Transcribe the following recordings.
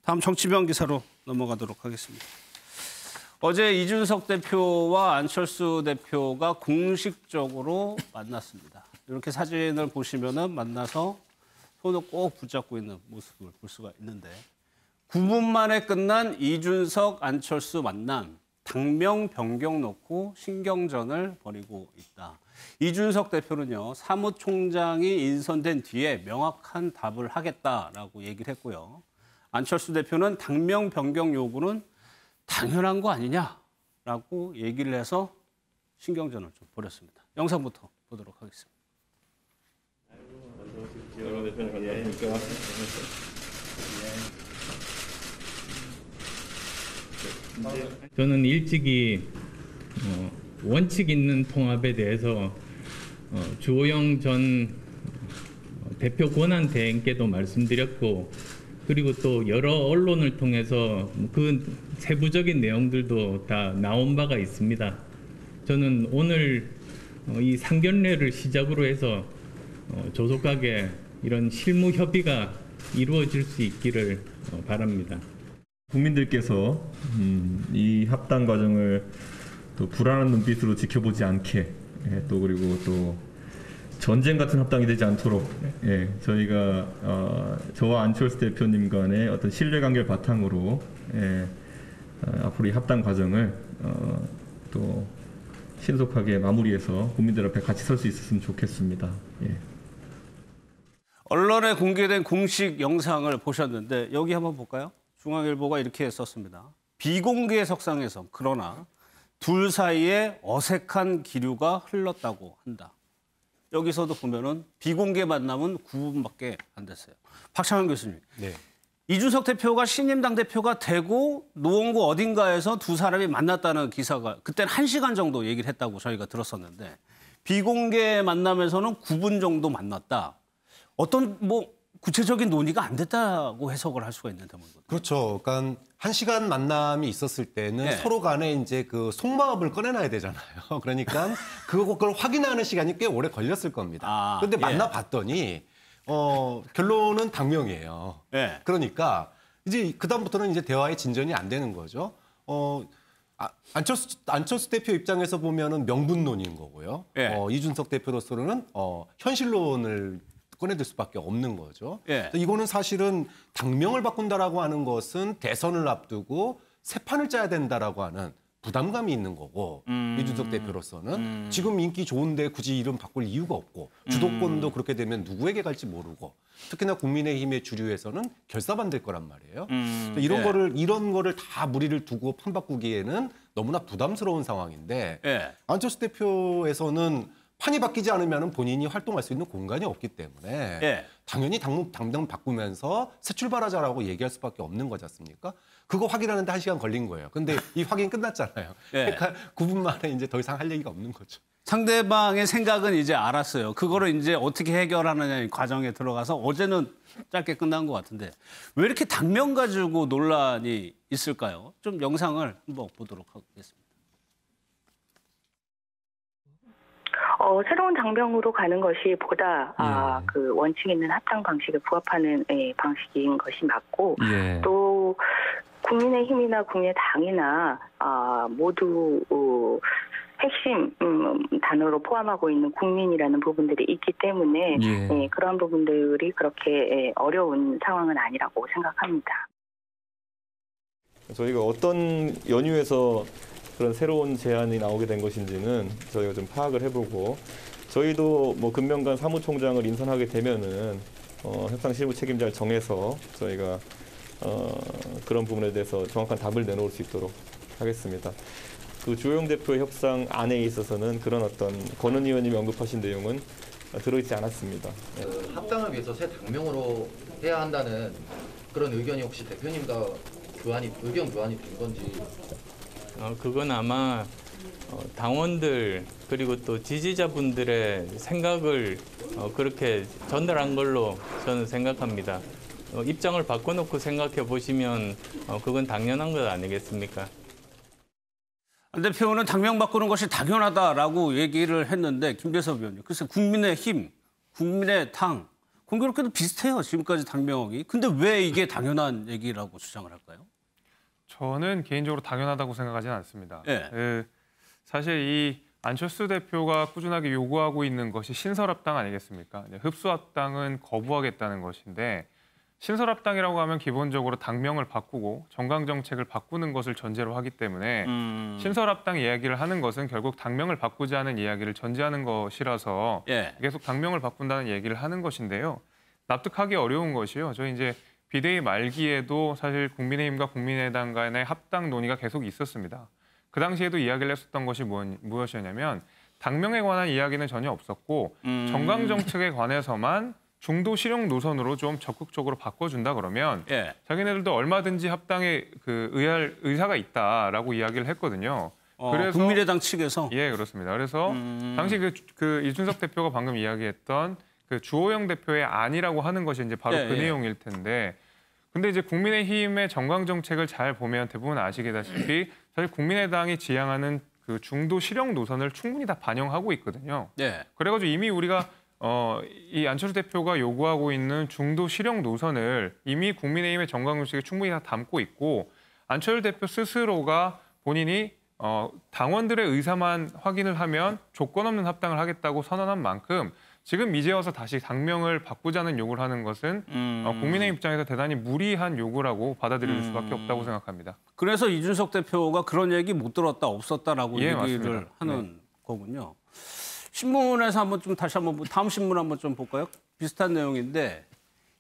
다음 정치병 기사로 넘어가도록 하겠습니다. 어제 이준석 대표와 안철수 대표가 공식적으로 만났습니다. 이렇게 사진을 보시면은 만나서 손을 꼭 붙잡고 있는 모습을 볼 수가 있는데 9분 만에 끝난 이준석, 안철수 만남. 당명 변경 놓고 신경전을 벌이고 있다. 이준석 대표는요. 사무총장이 인선된 뒤에 명확한 답을 하겠다라고 얘기를 했고요. 안철수 대표는 당명 변경 요구는 당연한 거 아니냐라고 얘기를 해서 신경전을 좀 벌였습니다. 영상부터 보도록 하겠습니다. 저는 일찍이 원칙 있는 통합에 대해서 주호영 전 대표 권한 대행께도 말씀드렸고 그리고 또 여러 언론을 통해서 그 세부적인 내용들도 다 나온 바가 있습니다. 저는 오늘 이 상견례를 시작으로 해서 조속하게 이런 실무 협의가 이루어질 수 있기를 바랍니다. 국민들께서 이 합당 과정을 또 불안한 눈빛으로 지켜보지 않게 또 그리고 또 전쟁 같은 합당이 되지 않도록 저희가 저와 안철수 대표님 간의 어떤 신뢰관계를 바탕으로 앞으로 이 합당 과정을 또 신속하게 마무리해서 국민들 앞에 같이 설 수 있었으면 좋겠습니다. 언론에 공개된 공식 영상을 보셨는데 여기 한번 볼까요? 중앙일보가 이렇게 썼습니다. 비공개 석상에서 그러나 둘 사이에 어색한 기류가 흘렀다고 한다. 여기서도 보면은 비공개 만남은 9분밖에 안 됐어요. 박창현 교수님. 네. 이준석 대표가 신임 당대표가 되고 노원구 어딘가에서 두 사람이 만났다는 기사가 그때는 1시간 정도 얘기를 했다고 저희가 들었었는데 비공개 만남에서는 9분 정도 만났다. 어떤 구체적인 논의가 안 됐다고 해석을 할 수가 있는데 뭐. 그렇죠. 그러니까 1시간 만남이 있었을 때는 네. 서로 간에 이제 그 속마음을 꺼내놔야 되잖아요. 그러니까 그걸 확인하는 시간이 꽤 오래 걸렸을 겁니다. 그런데 만나봤더니 결론은 당명이에요. 네. 그러니까 이제 그다음부터는 이제 대화의 진전이 안 되는 거죠. 안철수 대표 입장에서 보면은 명분론인 거고요. 네. 이준석 대표로서는 현실론을 꺼내들 수밖에 없는 거죠. 이거는 사실은 당명을 바꾼다라고 하는 것은 대선을 앞두고 새 판을 짜야 된다라고 하는 부담감이 있는 거고 이준석 대표로서는 지금 인기 좋은데 굳이 이름 바꿀 이유가 없고 주도권도 그렇게 되면 누구에게 갈지 모르고 특히나 국민의힘의 주류에서는 결사반될 거란 말이에요. 이런 거를 다 무리를 두고 판 바꾸기에는 너무나 부담스러운 상황인데 안철수 대표에서는 판이 바뀌지 않으면 본인이 활동할 수 있는 공간이 없기 때문에 당연히 당명 바꾸면서 새 출발하자라고 얘기할 수밖에 없는 거지 않습니까? 그거 확인하는데 1시간 걸린 거예요. 근데 이 확인 끝났잖아요. 그러니까 9분 만에 이제 더 이상 할 얘기가 없는 거죠. 상대방의 생각은 이제 알았어요. 그거를 이제 어떻게 해결하느냐 과정에 들어가서 어제는 짧게 끝난 것 같은데 왜 이렇게 당명 가지고 논란이 있을까요? 좀 영상을 한번 보도록 하겠습니다. 새로운 당명으로 가는 것이 보다 그 원칙 있는 합당 방식에 부합하는 방식인 것이 맞고 또 국민의힘이나 국민의당이나 모두 핵심 단어로 포함하고 있는 국민이라는 부분들이 있기 때문에 그런 부분들이 그렇게 어려운 상황은 아니라고 생각합니다. 저희가 어떤 연유에서 그런 새로운 제안이 나오게 된 것인지는 저희가 좀 파악을 해보고 저희도 금명간 사무총장을 인선하게 되면은 협상 실무 책임자를 정해서 저희가 그런 부분에 대해서 정확한 답을 내놓을 수 있도록 하겠습니다. 그 주호영 대표의 협상 안에 있어서는 그런 어떤 권은 의원님이 언급하신 내용은 들어있지 않았습니다. 합당을 위해서 새 당명으로 해야 한다는 그런 의견이 혹시 대표님과 의견 교환이 된 건지. 그건 아마 당원들 그리고 또 지지자분들의 생각을 그렇게 전달한 걸로 저는 생각합니다. 입장을 바꿔놓고 생각해 보시면 그건 당연한 것 아니겠습니까? 안 대표는 당명 바꾸는 것이 당연하다라고 얘기를 했는데 김대섭 의원님, 글쎄 국민의힘, 국민의당, 공교롭게도 비슷해요. 지금까지 당명이. 근데 왜 이게 당연한 얘기라고 주장을 할까요? 저는 개인적으로 당연하다고 생각하지는 않습니다. 예. 사실 이 안철수 대표가 꾸준하게 요구하고 있는 것이 신설합당 아니겠습니까? 흡수합당은 거부하겠다는 것인데 신설합당이라고 하면 기본적으로 당명을 바꾸고 정강정책을 바꾸는 것을 전제로 하기 때문에 신설합당 이야기를 하는 것은 결국 당명을 바꾸지 않은 이야기를 전제하는 것이라서 계속 당명을 바꾼다는 얘기를 하는 것인데요. 납득하기 어려운 것이요. 저희 이제 비대위 말기에도 사실 국민의힘과 국민의당 간의 합당 논의가 계속 있었습니다. 그 당시에도 이야기를 했었던 것이 무엇이었냐면 당명에 관한 이야기는 전혀 없었고 정강정책에 관해서만 중도 실용 노선으로 좀 적극적으로 바꿔준다 그러면 자기네들도 얼마든지 합당에 의할 의사가 있다라고 이야기를 했거든요. 그래서 국민의당 측에서 예, 그렇습니다. 그래서 당시 그 이준석 대표가 방금 이야기했던 그 주호영 대표의 안이라고 하는 것이 이제 바로 그 내용일 텐데, 근데 이제 국민의힘의 정강 정책을 잘 보면 대부분 아시다시피 사실 국민의당이 지향하는 그 중도 실용 노선을 충분히 다 반영하고 있거든요. 그래가지고 이미 우리가 이 안철수 대표가 요구하고 있는 중도 실용 노선을 이미 국민의힘의 정강 정책에 충분히 다 담고 있고, 안철수 대표 스스로가 본인이 당원들의 의사만 확인을 하면 조건 없는 합당을 하겠다고 선언한 만큼 지금 이제 와서 다시 당명을 바꾸자는 요구를 하는 것은 국민의 입장에서 대단히 무리한 요구라고 받아들일 수밖에 없다고 생각합니다. 그래서 이준석 대표가 그런 얘기 못 들었다, 없었다라고 얘기를 맞습니다. 하는 거군요. 신문에서 한번 좀 다시 한번 다음 신문 한번 좀 볼까요? 비슷한 내용인데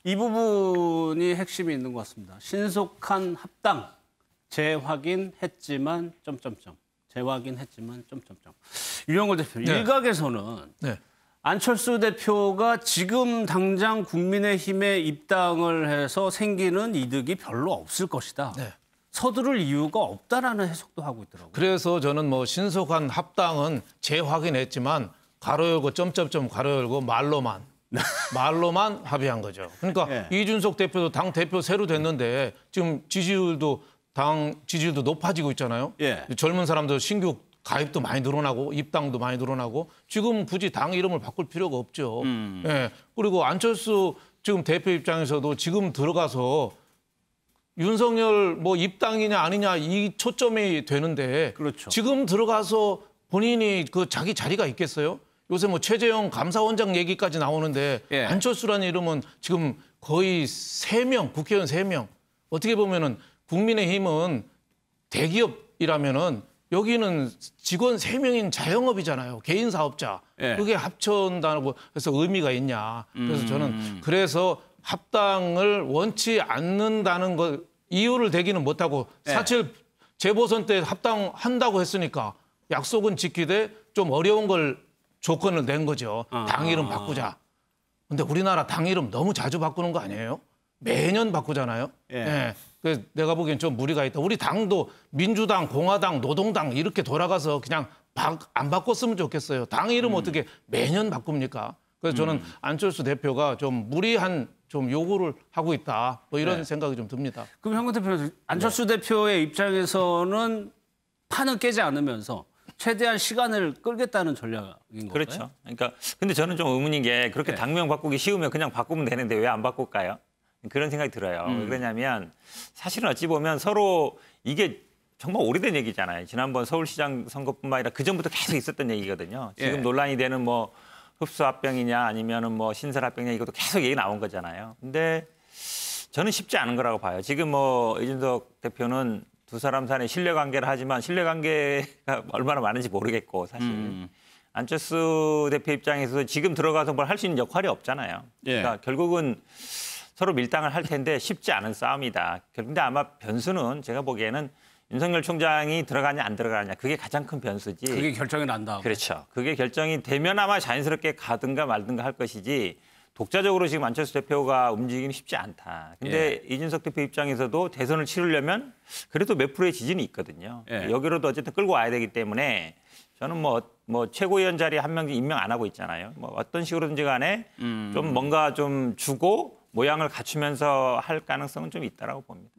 이 부분이 핵심이 있는 것 같습니다. 신속한 합당 재확인했지만 재확인했지만 유영걸 대표 일각에서는 안철수 대표가 지금 당장 국민의힘에 입당을 해서 생기는 이득이 별로 없을 것이다. 서두를 이유가 없다라는 해석도 하고 있더라고요. 그래서 저는 뭐 신속한 합당은 재확인했지만 가로 열고 점점점 가로 열고 말로만 합의한 거죠. 그러니까 이준석 대표도 당 대표 새로 됐는데 지금 당 지지율도 높아지고 있잖아요. 젊은 사람들 신규 가입도 많이 늘어나고 입당도 많이 늘어나고 지금 굳이 당 이름을 바꿀 필요가 없죠. 그리고 안철수 지금 대표 입장에서도 지금 들어가서 윤석열 뭐 입당이냐 아니냐 이 초점이 되는데 지금 들어가서 본인이 그 자기 자리가 있겠어요? 요새 뭐 최재형 감사원장 얘기까지 나오는데 안철수라는 이름은 지금 거의 3명, 국회의원 3명. 어떻게 보면은 국민의힘은 대기업이라면은 여기는 직원 3명인 자영업이잖아요. 개인 사업자. 그게 합쳐온다고 해서 의미가 있냐. 그래서 저는 그래서 합당을 원치 않는다는 것 이유를 대기는 못하고 사실 재보선 때 합당한다고 했으니까 약속은 지키되 좀 어려운 걸 조건을 낸 거죠. 당 이름 바꾸자. 근데 우리나라 당 이름 너무 자주 바꾸는 거 아니에요? 매년 바꾸잖아요. 그래서 내가 보기엔 좀 무리가 있다. 우리 당도 민주당, 공화당, 노동당 이렇게 돌아가서 그냥 안 바꿨으면 좋겠어요. 당 이름 어떻게 매년 바꿉니까? 그래서 저는 안철수 대표가 좀 무리한 좀 요구를 하고 있다. 뭐 이런 생각이 좀 듭니다. 그럼 현근 대표는 안철수 대표의 입장에서는 판을 깨지 않으면서 최대한 시간을 끌겠다는 전략인 건가요? 그렇죠. 그러니까 근데 저는 좀 의문인 게 그렇게 당명 바꾸기 쉬우면 그냥 바꾸면 되는데 왜 안 바꿀까요? 그런 생각이 들어요. 왜 그러냐면 사실은 어찌 보면 서로 이게 정말 오래된 얘기잖아요. 지난번 서울시장 선거뿐만 아니라 그전부터 계속 있었던 얘기거든요. 지금 논란이 되는 뭐 흡수합병이냐 아니면은 뭐 신설합병이냐 이것도 계속 얘기 나온 거잖아요. 근데 저는 쉽지 않은 거라고 봐요. 지금 뭐 이준석 대표는 두 사람 사이에 신뢰관계를 하지만 신뢰관계가 얼마나 많은지 모르겠고 사실 안철수 대표 입장에서 지금 들어가서 뭘 할 수 있는 역할이 없잖아요. 그러니까 결국은 서로 밀당을 할 텐데 쉽지 않은 싸움이다. 근데 아마 변수는 제가 보기에는 윤석열 총장이 들어가냐 안 들어가냐 그게 가장 큰 변수지. 그게 결정이 난다. 그렇죠. 그게 결정이 되면 아마 자연스럽게 가든가 말든가 할 것이지 독자적으로 지금 안철수 대표가 움직이기 쉽지 않다. 근데 이준석 대표 입장에서도 대선을 치르려면 그래도 몇 프로의 지지는 있거든요. 여기로도 어쨌든 끌고 와야 되기 때문에 저는 뭐 최고위원 자리에 한 명 임명 안 하고 있잖아요. 뭐 어떤 식으로든지 간에 좀 뭔가 좀 주고 모양을 갖추면서 할 가능성은 좀 있다라고 봅니다.